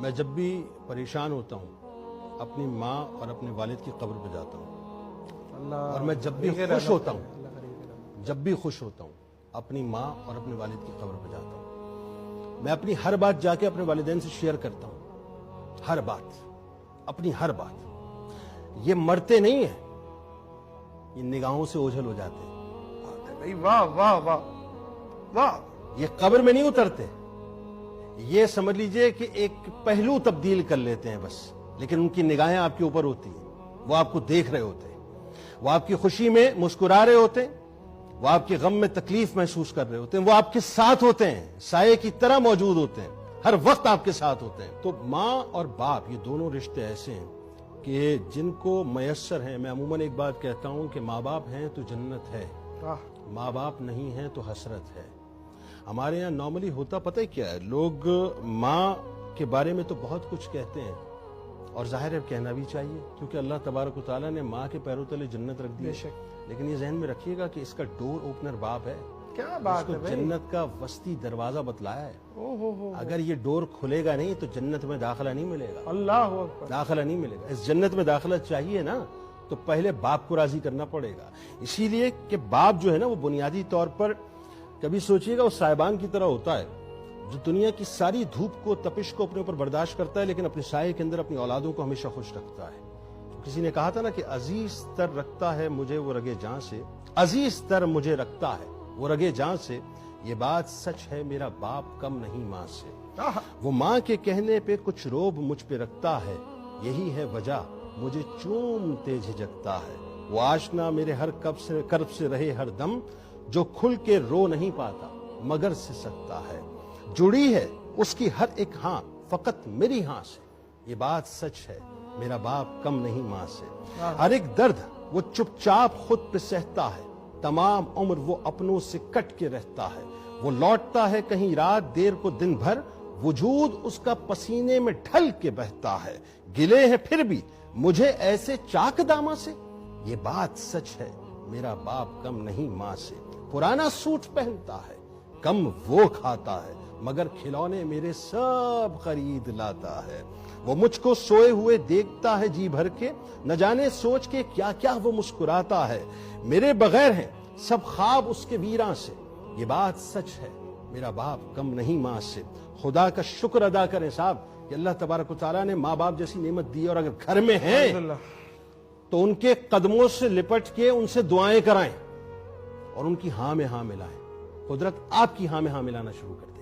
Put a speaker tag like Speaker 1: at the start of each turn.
Speaker 1: میں جب بھی پریشان ہوتا ہوں اپنی ماں اور اپنے والد کی قبر پہ جاتا ہوں، اور میں جب بھی خوش ہوتا ہوں اپنی ماں اور اپنے والد کی قبر پہ جاتا ہوں۔ میں اپنی ہر بات جا کے اپنے والدین سے شیئر کرتا ہوں، ہر بات، اپنی ہر بات۔ یہ مرتے نہیں ہیں، یہ نگاہوں سے اوجھل ہو جاتے ہیں۔
Speaker 2: واہ واہ واہ واہ!
Speaker 1: یہ قبر میں نہیں اترتے، یہ سمجھ لیجئے کہ ایک پہلو تبدیل کر لیتے ہیں بس، لیکن ان کی نگاہیں آپ کے اوپر ہوتی ہیں، وہ آپ کو دیکھ رہے ہوتے ہیں، وہ آپ کی خوشی میں مسکرا رہے ہوتے ہیں، وہ آپ کے غم میں تکلیف محسوس کر رہے ہوتے ہیں، وہ آپ کے ساتھ ہوتے ہیں، سائے کی طرح موجود ہوتے ہیں، ہر وقت آپ کے ساتھ ہوتے ہیں۔ تو ماں اور باپ یہ دونوں رشتے ایسے ہیں کہ جن کو میسر ہیں۔ میں عموماً ایک بات کہتا ہوں کہ ماں باپ ہیں تو جنت ہے، ماں باپ نہیں ہیں تو حسرت ہے۔ ہمارے یہاں نارملی ہوتا پتہ ہے کیا ہے، لوگ ماں کے بارے میں تو بہت کچھ کہتے ہیں، اور ظاہر ہے کہنا بھی چاہیے، کیونکہ اللہ تبارک و تعالیٰ نے ماں کے پیروں تلے جنت رکھ دی ہے۔ لیکن یہ ذہن میں رکھیے گا کہ اس کا ڈور اوپنر باپ ہے،
Speaker 2: کیا بات ہے
Speaker 1: اس کو جنت کا وسطی دروازہ بتلایا ہے۔ اگر یہ ڈور کھلے گا نہیں تو جنت میں داخلہ نہیں ملے گا،
Speaker 2: اللہ اکبر!
Speaker 1: داخلہ نہیں ملے گا۔ اس جنت میں داخلہ چاہیے نا تو پہلے باپ کو راضی کرنا پڑے گا۔ اسی لیے کہ باپ جو ہے نا وہ بنیادی طور پر، کبھی سوچئے گا، وہ صاحبان کی طرح ہوتا ہے جو دنیا کی ساری دھوپ کو، تپش کو اپنے اوپر برداشت کرتا ہے، لیکن اپنے سائے کے اندر اپنی اولادوں کو ہمیشہ خوش رکھتا ہے۔ کسی نے کہا تھا نا کہ عزیز تر رکھتا ہے مجھے وہ رگے جاں سے، عزیز تر مجھے رکھتا ہے وہ رگے جاں سے، یہ بات سچ ہے میرا باپ کم نہیں ماں سے۔ وہ ماں کے کہنے پہ کچھ روب مجھ پہ رکھتا ہے، یہی ہے وجہ مجھے چومتے جھجکتا ہے۔ وہ آشنا میرے ہر کرب سے رہے ہر دم، جو کھل کے رو نہیں پاتا مگر سے سکتا ہے۔ جڑی ہے اس کی ہر ایک ہاں فقط میری ہاں سے، یہ بات سچ ہے میرا باپ کم نہیں ماں سے۔ ہر ایک درد وہ چپ چاپ خود پہ سہتا ہے، تمام عمر وہ اپنوں سے کٹ کے رہتا ہے۔ وہ لوٹتا ہے کہیں رات دیر کو دن بھر، وجود اس کا پسینے میں ڈھل کے بہتا ہے۔ گلے ہیں پھر بھی مجھے ایسے چاک داما سے، یہ بات سچ ہے میرا باپ کم نہیں ماں سے۔ پرانا سوٹ پہنتا ہے کم وہ کھاتا ہے، مگر کھلونے میرے سب خرید لاتا ہے۔ وہ مجھ کو سوئے ہوئے دیکھتا ہے جی بھر کے، نہ جانے سوچ کے کیا کیا وہ مسکراتا ہے۔ میرے بغیر ہیں سب خواب اس کے ویراں سے، یہ بات سچ ہے میرا باپ کم نہیں ماں سے۔ خدا کا شکر ادا کریں صاحب کہ اللہ تبارک و تعالیٰ نے ماں باپ جیسی نعمت دی، اور اگر گھر میں ہیں تو ان کے قدموں سے لپٹ کے ان سے دعائیں کرائیں اور ان کی ہاں میں ہاں ملائیں۔ قدرت آپ کی ہاں میں ہاں ملانا شروع کر دے۔